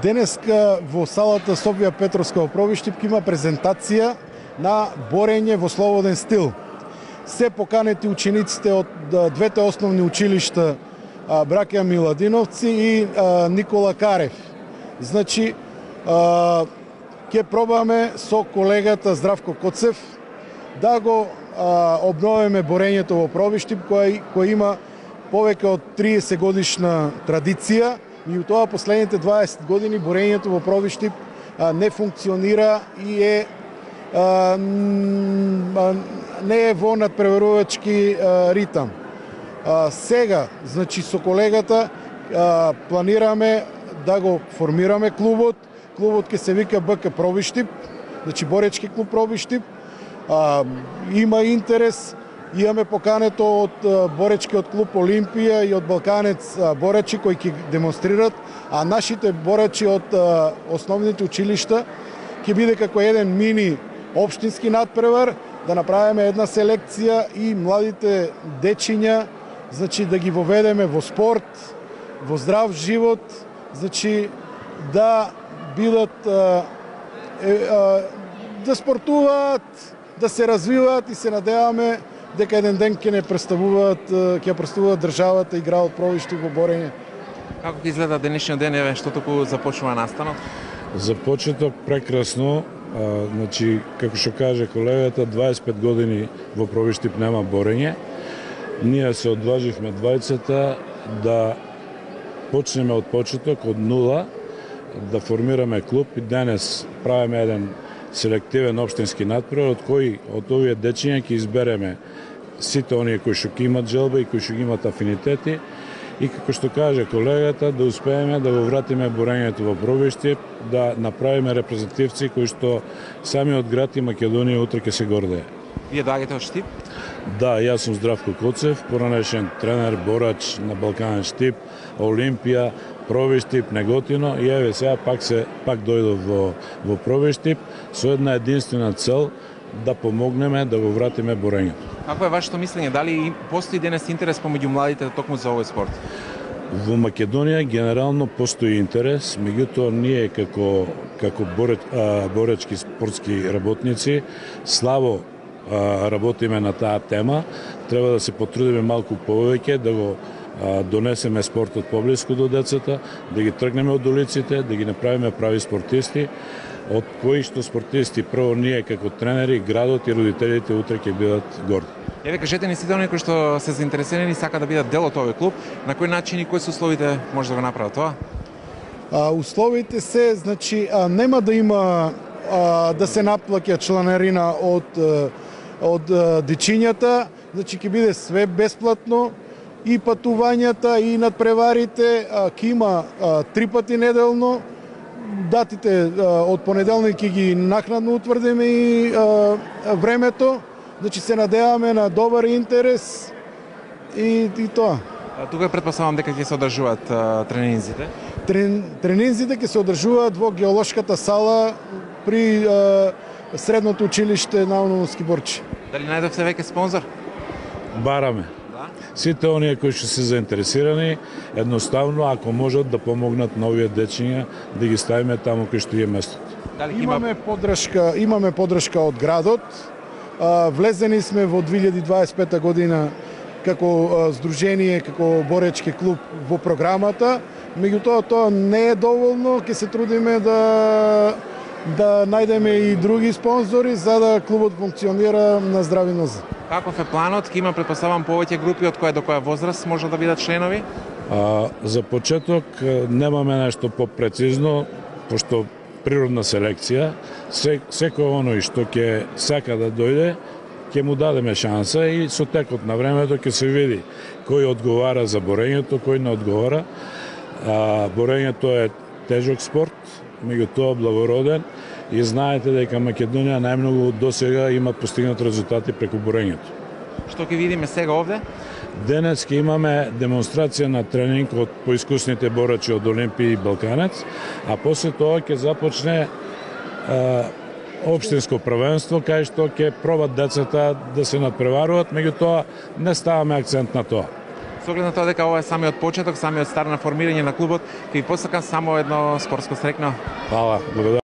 Денеска во салата Софија Петровска во Пробиштип има презентација на борење во слободен стил. Се поканети учениците од двете основни училишта Браќа Миладиновци и Никола Карев. Значи, ќе пробаме со колегата Здравко Коцев да го обновиме борењето во Пробиштип, кој има повеќе од 30 годишна традиција. Меѓутоа, последните 20 години борењето во Пробиштип не функционира и не е во надпреварувачки ритам. Сега, значи со колегата планираме да го формираме клубот. Клубот ќе се вика БК Пробиштип, значи Боречки клуб Пробиштип. Има интерес. Имаме покането од боречкиот клуб Олимпија и од Балканец борачи кои ќе демонстрират, а нашите борачи од основните училишта ќе биде како еден мини општински надпревар, да направиме една селекција и младите дечиња, значи да ги воведеме во спорт, во здрав живот, значи да бидат да спортуваат, да се развиваат и се надеваме дека еден ден ќе представуваат државата и градот Пробиштип во борење. Како ќе изгледа денешниот ден, што току започнува настанот? За почеток прекрасно, значи како што каже колегата, 25 години во Пробиштип нема борење. Ние се одваживме двајцата да почнеме од почеток, од нула, да формираме клуб и денес правиме еден селективен општински надпревар, од кој од овие дечиња ќе избереме сите оние кои што ќе имат желба и кои што ги имат афинитети и како што каже колегата, да успееме да го вратиме борењето во Пробиштип, да направиме репрезентативци кои што самиот град и Македонија утре ќе се гордее. Вие доаѓате од Штип? Да, јас сум Здравко Коцев, поранешен тренер, борач на Балканен Штип, Олимпија, Пробиштип, Неготино и еве сега пак дојдов во Пробиштип со една единствена цел да помогнеме да го вратиме борењето. Како е вашето мислење? Дали постои денес интерес помеѓу младите токму за овој спорт? Во Македонија генерално постои интерес, меѓутоа ние како боречки спортски работници слабо работиме на таа тема. Треба да се потрудиме малку повеќе да го донесеме спортот поблиску до децата, да ги тргнеме од улиците, да ги направиме прави спортисти, од кои што спортисти прво ние како тренери, градот и родителите утре ќе бидат горди. Еве, кажете ни сите оние кои што се заинтересирани и сакаат да бидат дел од овој клуб, на кој начин и кои се условите може да го направат тоа? Условите се, значи, нема да има да се наплаќа чланарина од дечињата, значи ќе биде све бесплатно, и патувањата, и надпреварите, ќе има 3 пати неделно. Датите од понеделник ќе ги накнадно утврдиме и времето. Значи се надеваме на добар интерес и тоа. Тука претпоставам дека ќе се одржуваат тренинзите. Тренинзите ќе се одржуваат во геолошката сала при средното училиште на Наумовски Борчи. Дали најдовте веќе спонзор? Бараме. Сите оние кои што се заинтересирани, едноставно, ако можат да помогнат на овие дечиња, да ги ставиме таму кој што е местото. Имаме подршка од градот. Влезени сме во 2025 година како здружение, како боречки клуб во програмата. Меѓутоа, тоа не е доволно. Ќе се трудиме да најдеме и други спонзори за да клубот функционира на здрави нозе. Каков е планот? Ќе има, претпоставам, повеќе групи од која до која возраст може да бидат членови? За почеток немаме нешто попрецизно, пошто природна селекција, секој оној што ќе сака да дојде, ќе му дадеме шанса и со текот на времето ќе се види кој одговара за борењето, кој не одговара. Борењето е тежок спорт, меѓутоа благороден и знаете дека Македонија најмногу досега има постигнати резултати преку борењето. Што ќе видиме сега овде? Денес ќе имаме демонстрација на тренинг од поискусните борачи од Олимпија и Балканец, а после тоа ќе започне општинско првенство, кај што ќе пробат децата да се надпреваруваат, меѓутоа не ставаме акцент на тоа. Со оглед на тоа дека ова е самиот почеток, самиот старт на формирање на клубот, ќе ви посакам само едно спортско среќно. Hvala, благодарам.